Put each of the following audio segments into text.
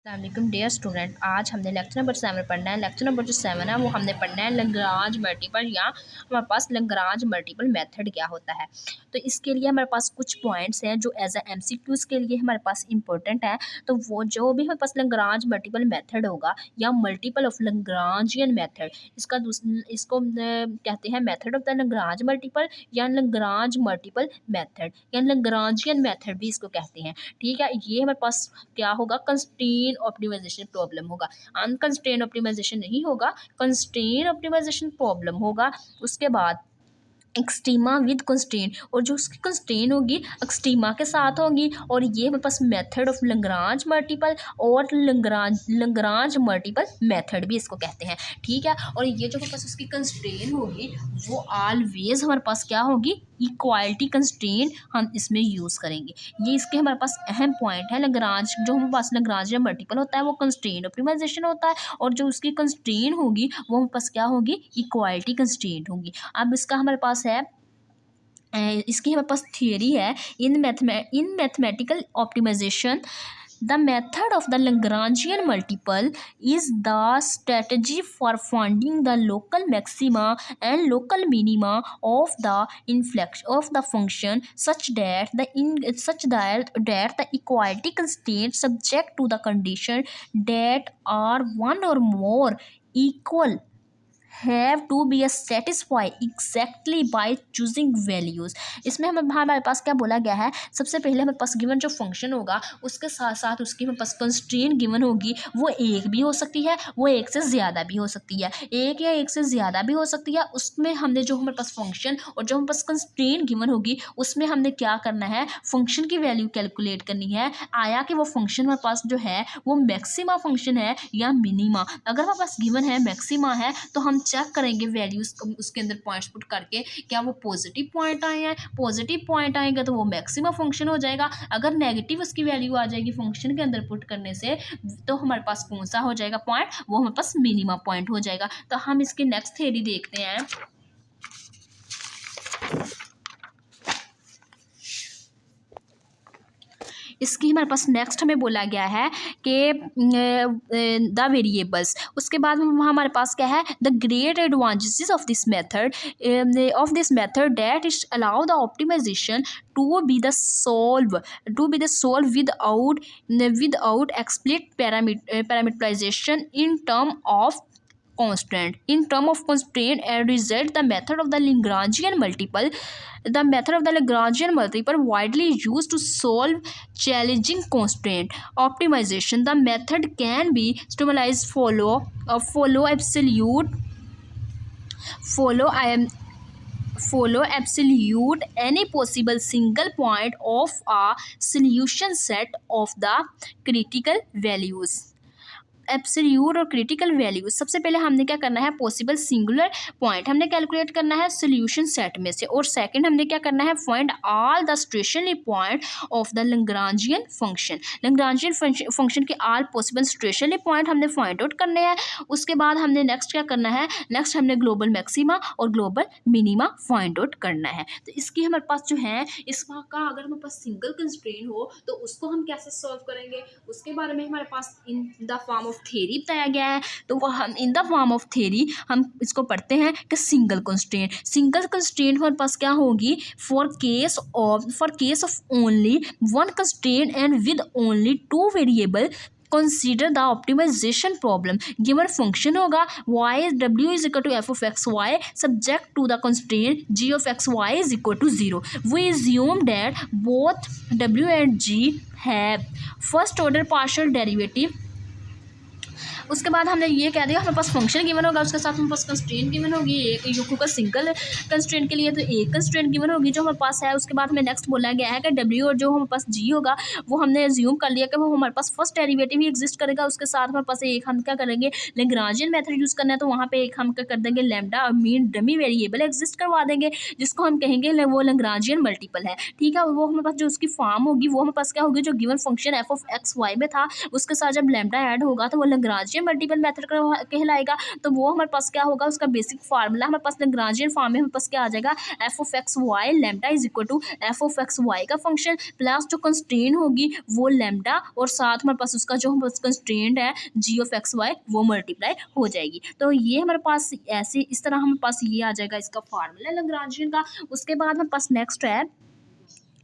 अस्सलाम dear student, आज हमने लेक्चर नंबर 7 पढ़ना है। लेक्चर नंबर जो 7 है वो हमने पढ़ना है लैग्रांज मल्टीपल, या हमारे पास लैग्रांज मल्टीपल मेथड क्या होता है। तो इसके लिए हमारे पास कुछ पॉइंट्स हैं जो एज ए एमसीक्यूज के लिए हमारे पास इंपॉर्टेंट है। तो वो जो भी हमारे पास लैग्रांज मल्टीपल मेथड होगा या मल्टीपल ऑफ लैग्रांजियन मेथड, इसको कहते हैं method of the Lagrange multiple या लैग्रांज मल्टीपल मेथड या लैग्रांजियन मेथड भी इसको कहते हैं। ठीक है, ये हमारे पास क्या होगा, कंस्ट्रेन ऑप्टिमाइजेशन प्रॉब्लम होगा। अनकंस्ट्रेन ऑप्टिमाइजेशन नहीं होगा, कंस्ट्रेन ऑप्टिमाइजेशन प्रॉब्लम होगा। उसके बाद एक्सट्रीमा विद कंस्ट्रेन, और जो उसकी कंस्ट्रेन होगी एक्सट्रीमा के साथ होगी। और ये हमारे पास मेथड ऑफ लैग्रांज मल्टीपल और लैग्रांज मल्टीपल मेथड भी इसको कहते हैं। ठीक है, और ये जो हमारे पास उसकी कंस्ट्रेन होगी वो ऑलवेज हमारे पास क्या होगी, इक्वालिटी कंस्ट्रेन हम इसमें यूज़ करेंगे। ये इसके हमारे पास अहम पॉइंट है। लैग्रांज जो हमारे पास लैग्रांज मल्टीपल होता है वो कंस्ट्रेन ऑप्टिमाइजेशन होता है, और जो उसकी कंस्ट्रेन होगी वो हमारे पास क्या होगी, इक्वालिटी कंस्ट्रेन होगी। अब इसका हमारे पास है इसकी हमारे पास थियरी है in mathematical optimization. The method of the Lagrangian multiple is the strategy for finding the local maxima and local minima of the function such that the equality constraints subject to the condition that are one or more equal have to be satisfied exactly by choosing values। इसमें हमारे पास क्या बोला गया है, सबसे पहले हमारे पास गिवन जो फंक्शन होगा उसके साथ साथ उसकी हमारे पास कंस्ट्रेन गिवन होगी। वो एक भी हो सकती है, वो एक से ज़्यादा भी हो सकती है, एक या एक से ज़्यादा भी हो सकती है। उसमें हमने जो हमारे पास फंक्शन और जो हमारे पास कंस्ट्रेन गिवन होगी उसमें हमने क्या करना है, फंक्शन की वैल्यू कैलकुलेट करनी है। आया कि वो फंक्शन हमारे पास जो है वो मैक्सिमा फंक्शन है या मिनिमा। अगर हमारे पास गिवन है मैक्सिमा है तो हम चेक करेंगे वैल्यूज उसके अंदर पॉइंट्स पुट करके, क्या वो पॉजिटिव पॉइंट आए हैं। पॉजिटिव पॉइंट आएंगे तो वो मैक्सिमम फंक्शन हो जाएगा। अगर नेगेटिव उसकी वैल्यू आ जाएगी फंक्शन के अंदर पुट करने से, तो हमारे पास कौन सा हो जाएगा पॉइंट, वो हमारे पास मिनिमम पॉइंट हो जाएगा। तो हम इसकी नेक्स्ट थ्योरी देखते हैं। इसकी हमारे पास नेक्स्ट हमें बोला गया है कि द वेरिएबल्स। उसके बाद हमारे पास क्या है, the great advantages of this method that is allow the optimization to be the solve without explicit parameterization in term of constraint and result the method of the Lagrangian multiple widely used to solve challenging constraint optimization. The method can be stimulized follow absolute any possible single point of a solution set of the critical values। Absolute और critical values, सबसे पहले हमने क्या करना है, possible singular point हमने calculate करना है सोल्यूशन सेट में से, और सेकंड हमने क्या करना है, find all the stationary point of the Lagrangian function. Lagrangian function के ऑल पॉसिबल स्टेशनरी पॉइंट हमने फाइंड आउट करने हैं। उसके बाद हमने नेक्स्ट क्या करना है, नेक्स्ट हमने ग्लोबल मैक्सिमा और ग्लोबल मिनिमा फाइंड आउट करना है। तो इसकी हमारे पास जो है, इसका अगर हमारे पास सिंगल कंस्ट्रेंट हो तो उसको हम कैसे सॉल्व करेंगे, उसके बारे में हमारे पास in the form of theory बताया गया है। तो वह हम in the form of theory हम इसको पढ़ते हैं कि सिंगल कंस्ट्रेंट हमारे पास क्या होगी, for case of only one constraint and with only two variable consider the optimization problem. Given function होगा y w is equal to f of x y subject to the constraint g of x y is equal to 0। We assume that both w and g have first order partial derivative. उसके बाद हमने ये कह दिया हमारे पास function given होगा, उसके साथ हमारे पास कंस्ट्रेंट गिवन होगी। एक यूक्यू का सिंगल कंस्ट्रेंट के लिए तो एक कंस्ट्रेंट गिवन होगी जो हमारे पास है। उसके बाद हमें नेक्स्ट बोला गया है कि डब्ल्यू और जो हमारे पास जी होगा वो हमने एज्यूम कर लिया कि वो हमारे पास फर्स्ट डेरिवेटिव ही एग्जिस्ट करेगा। उसके साथ हमारे पास एक हम क्या करेंगे, लैग्रांजियन मेथड यूज़ करना है, तो वहाँ पर एक हम क्या कर देंगे, lambda mean dummy variable exist करवा देंगे जिसको हम कहेंगे वो लैग्रांजियन मल्टीपल है। ठीक है, वो हमारे पास जो उसकी फॉर्म होगी वो हमारे पास क्या होगी, जो given function F of X Y में था उसके साथ जब लैम्डा ऐड होगा तो वो लैग्रांजियन लैग्रांजियन मल्टीपल मेथड कहलाएगा। तो वो हमारे पास क्या होगा, उसका बेसिक फार्मूला हमारे पास लैग्रांजियन फॉर्म में हमारे पास क्या आ जाएगा, F of X Y lambda is equal to F of X Y का फंक्शन प्लस जो कंस्ट्रेंट होगी वो लैम्डा, और साथ हमारे पास उसका जो कंस्ट्रेंट है जी ऑफ एक्स वाई वो मल्टीप्लाई हो जाएगी। तो ये हमारे पास ऐसे इस तरह हमारे पास ये आ जाएगा इसका फार्मूला लैग्रांजियन का। उसके बाद हमारे पास नेक्स्ट है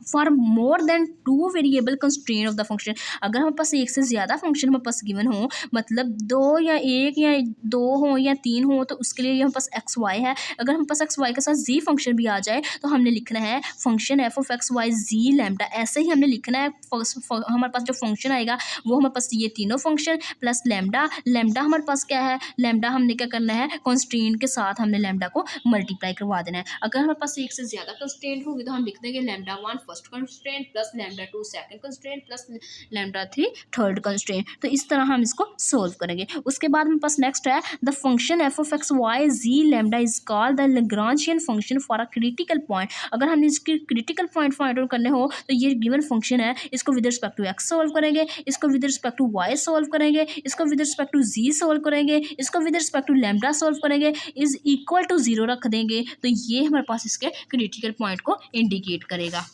for more than 2 variable constraint of the function. अगर हमारे पास एक से ज़्यादा फंक्शन हमारे पास गिवन हो, मतलब 2 या 1 या 2 हो या 3 हो, तो उसके लिए हमारे पास एक्स वाई है। अगर हमारे पास एक्स वाई के साथ जी फंक्शन भी आ जाए तो हमने लिखना है function F of X Y G lambda, ऐसे ही हमने लिखना है। हमारे पास जो फंक्शन आएगा वो हमारे पास ये तीनों फंक्शन प्लस लैम्डा। लैम्डा हमारे पास क्या है, लैम्डा हमने क्या करना है, कंस्ट्रेंट के साथ हमने लैम्डा को मल्टीप्लाई करवा देना है। अगर हमारे पास एक से ज़्यादा कंस्ट्रेंट होगी तो हम लिख देंगे lambda 1 first constraint plus lambda 2 second constraint plus lambda 3 third constraint. तो इस तरह हम इसको सोल्व करेंगे। उसके बाद हमारे पास नेक्स्ट है the function F of X Y G lambda is called the Lagrangian function for a critical point. अगर हमने इसके क्रिटिकल पॉइंट फाइंड आउट करने हो तो ये गिवन फंक्शन है, इसको with respect to X solve करेंगे, इसको with respect to Y solve करेंगे, इसको with respect to G solve करेंगे, इसको with respect to lambda solve करेंगे, इज इक्वल टू 0 रख देंगे। तो ये हमारे पास इसके क्रिटिकल पॉइंट को इंडिकेट करेगा।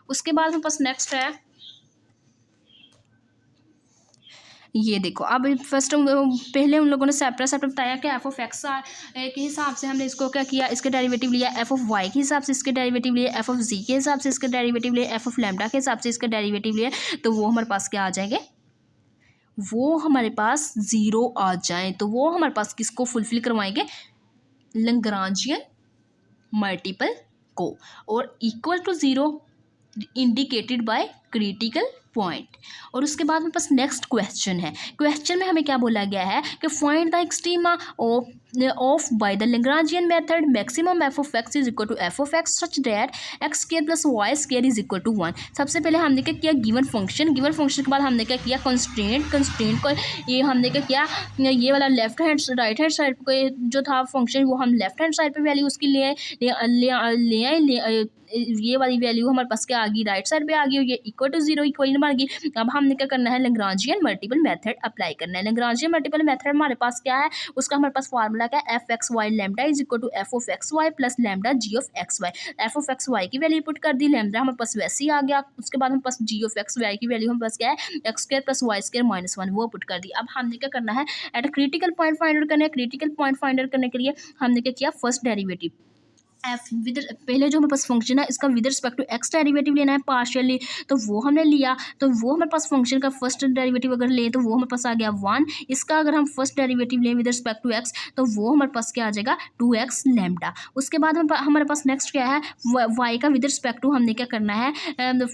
उसके बाद हमारे पास नेक्स्ट है ये देखो, अब फर्स्ट पहले उन लोगों ने सेपरेट बताया कि एफ ऑफ एक्स के हिसाब से हमने इसको क्या किया, इसके डेरिवेटिव लिया, एफ ऑफ वाई के हिसाब से इसके डेरिवेटिव लिए, एफ ऑफ जी के हिसाब से इसके डेरिवेटिव लिए, एफ ऑफ लैम्डा के हिसाब से इसके डेरिवेटिव लिए। तो वो हमारे पास क्या आ जाएंगे, वो हमारे पास 0 आ जाए। तो वो हमारे पास किसको फुलफिल करवाएंगे, लैग्रांजियन मल्टीपल को, और equal to 0 indicated by critical point. और उसके बाद मेरे पास नेक्स्ट क्वेश्चन है। क्वेश्चन में हमें क्या बोला गया है कि find the extrema of by the Lagrangian method maximum F of X is equal to F of X such that X square plus Y square is equal to 1। सबसे पहले हमने क्या किया, गिवन फंक्शन के बाद हमने क्या किया, कंस्ट्रेंट को ये हमने क्या किया, ये वाला left hand right hand side पे जो था फंक्शन वो हम लेफ्ट हैंड साइड पे वैल्यू उसकी ले आए, ये वाली वैल्यू हमारे पास क्या आ गई, राइट साइड पे आ गई, ये इक्वल टू 0 इक्वल बन गई। अब हमने क्या करना है, लैग्रांजियन मल्टीपल मेथड अप्लाई करना है। लैग्रांजियन मल्टीपल मेथड हमारे पास क्या है, उसका हमारे पास फार्मूला क्या है, F X Y lambda is equal to F of X Y plus lambda G of X Y. F of X Y की वैल्यू पुट कर दी, लैम्डा हमारे पास वैसे ही आ गया। उसके बाद हमारे पास जी ऑफ एक्स वाई की वैल्यू हमारे पास क्या है, X square plus Y square minus 1 वो पुट कर दी। अब हमने क्या करना है, at a critical point find out करना है। क्रिटिकल पॉइंट फाइंड आउट करने के लिए हमने क्या किया, फर्स्ट डेरिवेटिव एफ विद पहले जो हमारे पास फंक्शन है इसका with respect to X derivative लेना है पार्शियली, तो वो हमने लिया। तो वो हमारे पास फंक्शन का फर्स्ट डेरिवेटिव अगर लें तो वो हमारे पास आ गया 1। इसका अगर हम फर्स्ट डेरिवेटिव लें विद रिस्पेक्ट टू एक्स तो वो हमारे पास क्या आ जाएगा, 2x लैम्डा। उसके बाद हमारे पास नेक्स्ट क्या है, वाई का विद रिस्पेक्ट टू हमने क्या करना है,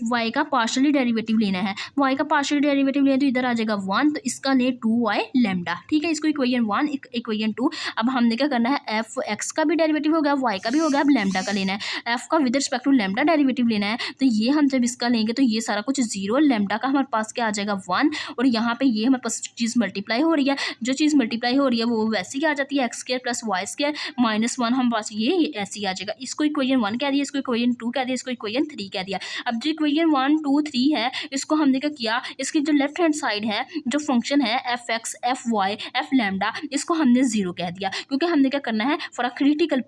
वाई का पार्शियली डेरिवेटिव लेना है। वाई का पार्शियली डेरिवेटिव लें तो इधर आ जाएगा 1, तो इसका लें 2y लैम्डा, ठीक है। इसको इक्वेशन 1 इक्वेशन 2। अब हमने क्या करना है, एफ एक्स का भी डेरिवेटिव हो गया, वाई का भी हो गया, अब लैम्डा का लेना है, एफ का with respect to lambda derivative लेना है। तो ये हम जब इसका लेंगे तो ये सारा कुछ 0, लैम्डा का हमारे पास क्या आ जाएगा 1, और यहाँ पे ये हमारे पास चीज़ मल्टीप्लाई हो रही है। जो चीज़ मल्टीप्लाई हो रही है वो वैसे ही आ जाती है, X square plus Y square minus 1 हमारे पास ये ऐसे ही आ जाएगा। इसको इक्वेशन 1 कह दिया, इसको इक्वेशन 2 कह दिया, इसको इक्वेशन 3 कह दिया। अब जो इक्वेशन 1 2 3 है इसको हमने क्या किया, इसकी जो लेफ्ट हैंड साइड है जो फंक्शन है F X F Y F lambda, इसको हमने 0 कह दिया, क्योंकि हमने क्या करना है फॉर अ क्रिटिकल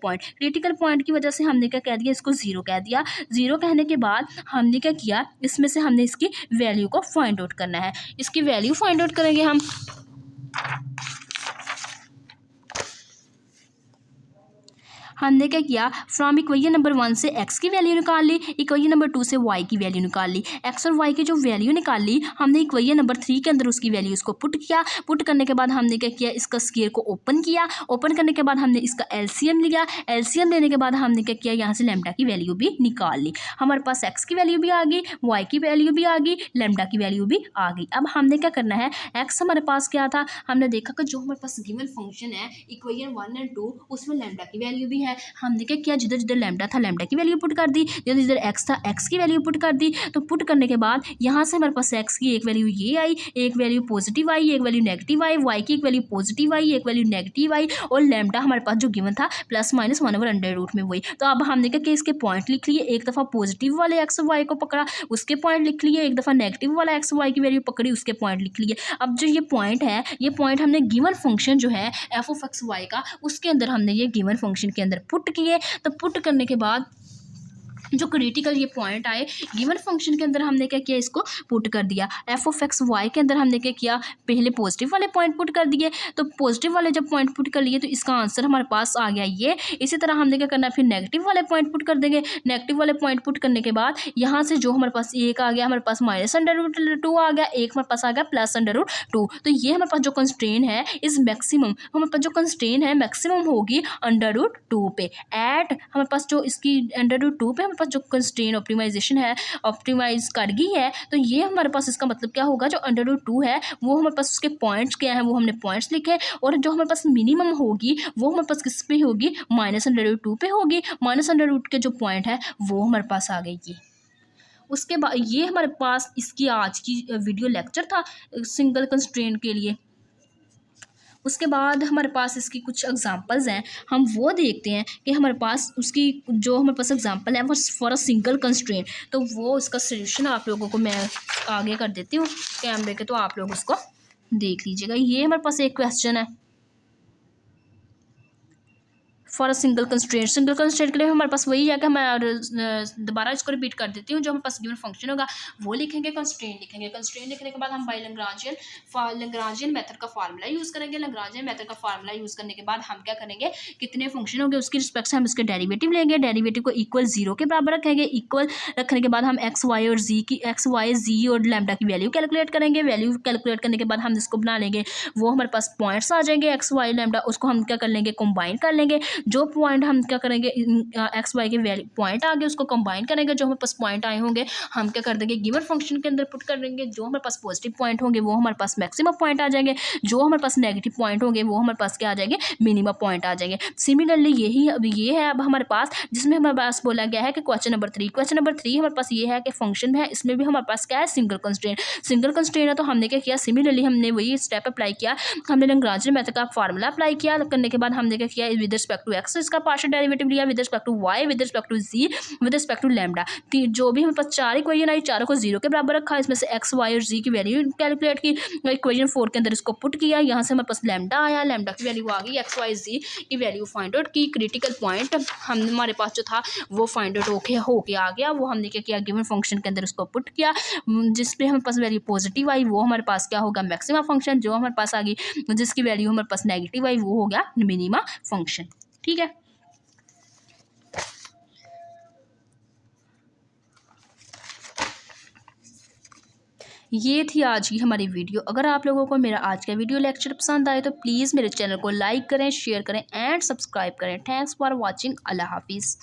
पॉइंट की वजह से हमने क्या कह दिया, इसको 0 कह दिया। 0 कहने के बाद हमने क्या किया, इसमें से हमने इसकी वैल्यू को फाइंड आउट करना है। इसकी वैल्यू फाइंड आउट करेंगे हम। हमने क्या किया, फ्रॉम इक्वेशन नंबर 1 से x की वैल्यू निकाल ली, इक्वेशन नंबर 2 से y की वैल्यू निकाल ली। x और y की जो वैल्यू निकाल ली हमने इक्वेशन नंबर 3 के अंदर उसकी वैल्यू इसको पुट किया। पुट करने के बाद हमने क्या किया, इसका स्क्वायर को ओपन किया। ओपन करने के बाद हमने इसका एलसीएम लिया। एलसीएम लेने के बाद हमने क्या किया, यहाँ से लैम्डा की वैल्यू भी निकाल ली। हमारे पास x की वैल्यू भी आ गई, y की वैल्यू भी आ गई, लैम्डा की वैल्यू भी आ गई। अब हमने क्या करना है, x हमारे पास क्या था, हमने देखा कि जो हमारे पास गिवन फंक्शन है इक्वेशन 1 और 2 उसमें लैम्डा की वैल्यू भी है, है, हमने क्या किया, जिधर जिधर लैम्डा था लैम्डा की वैल्यू पुट कर दी, जिधर जिधर एक्स था एक्स की वैल्यू पुट कर दी। तो पुट करने के बाद यहाँ से हमारे पास एक्स की एक वैल्यू ये आई, एक वैल्यू पॉजिटिव आई, एक वैल्यू नेगेटिव आई, वाई की एक वैल्यू पॉजिटिव आई, एक वैल्यू नेगेटिव आई, और लैम्डा हमारे पास जो गिवन था +-1/√, में वही। तो अब हमने क्या कि इसके पॉइंट लिख लिए, एक दफ़ा पॉजिटिव वाले एक्स वाई को पकड़ा, उसके पॉइंट लिख लिए, एक दफ़ा नेगेटिव वाला एक्स वाई की वैल्यू पकड़ी, उसके पॉइंट लिख लिए। अब जो ये पॉइंट है, ये पॉइंट हमने गिवन फंक्शन जो है f(x, y) का, उसके अंदर हमने ये गिवन फंक्शन के अंदर पुट किए। तो पुट करने के बाद जो क्रिटिकल ये पॉइंट आए गिवन फंक्शन के अंदर, हमने क्या किया, इसको पुट कर दिया। f(x, y) के अंदर हमने क्या किया, पहले पॉजिटिव वाले पॉइंट पुट कर दिए। तो पॉजिटिव वाले जब पॉइंट पुट कर लिए तो इसका आंसर हमारे पास आ गया ये। इसी तरह हमने क्या करना है, फिर नेगेटिव वाले पॉइंट पुट कर देंगे। नेगेटिव वाले पॉइंट पुट करने के बाद यहाँ से जो हमारे पास एक आ गया, हमारे पास -√2 आ गया, एक हमारे पास आ गया +√2। तो ये हमारे पास जो कंस्ट्रेन है इस मैक्सिमम, हमारे पास जो कंस्ट्रेन है मैक्सिमम होगी √2 पे। एट हमारे पास जो इसकी √2 पे हमारे पास जो कंस्ट्रेन ऑप्टिमाइजेशन है, ऑप्टिमाइज कर गई है। तो ये हमारे पास इसका मतलब क्या होगा, जो √2 है वो हमारे पास उसके पॉइंट्स क्या है, वो हमने पॉइंट्स लिखे, और जो हमारे पास मिनिमम होगी वो हमारे पास किस पे होगी, -√2 पे होगी। -√2 के जो पॉइंट है वो हमारे पास आ गई ये। उसके बाद ये हमारे पास इसकी आज की वीडियो लेक्चर था सिंगल कंस्ट्रेन के लिए। उसके बाद हमारे पास इसकी कुछ एग्जांपल्स हैं, हम वो देखते हैं कि हमारे पास उसकी जो हमारे पास एग्जांपल है वो फॉर अ सिंगल कंस्ट्रेंट। तो वो इसका सॉल्यूशन आप लोगों को मैं आगे कर देती हूँ कैमरे के, तो आप लोग उसको देख लीजिएगा। ये हमारे पास एक क्वेश्चन है फॉर अ सिंगल कंस्ट्रेंट के लिए हमारे पास वही है कि मैं दोबारा इसको रिपीट कर देती हूँ। जो हमारे पास गिवन फंक्शन होगा वो लिखेंगे, कंस्ट्रेंट लिखेंगे, कंस्ट्रेंट लिखने के बाद हम बाई लैग्रांजियन मेथड का फार्मूला यूज़ करेंगे। लैग्रांजियन मेथड का फार्मूला यूज़ करने के बाद हम क्या करेंगे, कितने फंक्शन होंगे उसकी रिस्पेक्ट से हम इसके डेरिवेटिव लेंगे, डेरिवेटिव को इक्वल 0 के बराबर रखेंगे। इक्वल रखने के बाद हम एक्स वाई जी और लैम्डा की वैल्यू कैलकुलेट करेंगे। वैल्यू कैलकुलेट करने के बाद हम इसको बना लेंगे, वो हमारे पास पॉइंट्स आ जाएंगे एक्स वाई लैम्डा, उसको हम क्या कर लेंगे, कंबाइन कर लेंगे। जो पॉइंट हम क्या करेंगे, एक्स वाई के वैल्यू पॉइंट आगे उसको कंबाइन करेंगे। जो हमारे पास पॉइंट आए होंगे हम क्या कर देंगे, गिवन फंक्शन के अंदर पुट कर देंगे। जो हमारे पास पॉजिटिव पॉइंट होंगे वो हमारे पास मैक्सिमम पॉइंट आ जाएंगे, जो हमारे पास नेगेटिव पॉइंट होंगे वो हमारे पास क्या आ जाएंगे, मिनिमम पॉइंट आ जाएंगे। सिमिलरली यही अब ये है अब हमारे पास, जिसमें हमारे पास बोला गया है कि क्वेश्चन नंबर 3 हमारे पास ये है कि फंक्शन है, इसमें भी हमारे पास क्या है, सिंगल कंस्ट्रेंट है। तो हमने क्या किया, सिमिलरली हमने वही स्टेप अप्लाई किया, हमने लैग्रांजियन मेथड का फार्मूला अप्लाई किया। करने के बाद हमने क्या किया, विद रिस्पेक्ट टू एक्स इसका पार्शियल डेरिवेटिव लिया, with respect to Y, with respect to G, with respect to lambda. जो भी हमारे पास 4 इक्वेशन आई, चारों को 0 के बराबर रखा, इसमें से एक्स वाई और जी की वैल्यू कैलकुलेट की। इक्वेशन 4 के अंदर इसको पुट किया, यहाँ से हमारे पास लैम्डा आया, लैम्डा की वैल्यू आ गई, एक्स वाई जी की वैल्यू फाइंड आउट की। क्रिटिकल पॉइंट हमारे पास जो था वो फाइंड आउट होके आ गया। वो हमने क्या किया, गिवन फंक्शन के अंदर उसको पुट किया, जिस पे हमारे पास वैल्यू पॉजिटिव आई वो हमारे पास क्या होगा, मैक्सिमम फंक्शन। जो हमारे पास आ गई जिसकी वैल्यू हमारे पास नेगेटिव आई वो हो गया मिनिमा फंक्शन। ठीक है, ये थी आज की हमारी वीडियो। अगर आप लोगों को मेरा आज का वीडियो लेक्चर पसंद आए तो प्लीज़ मेरे चैनल को लाइक करें, शेयर करें एंड सब्सक्राइब करें। Thanks for watching. अल्लाह हाफिज़।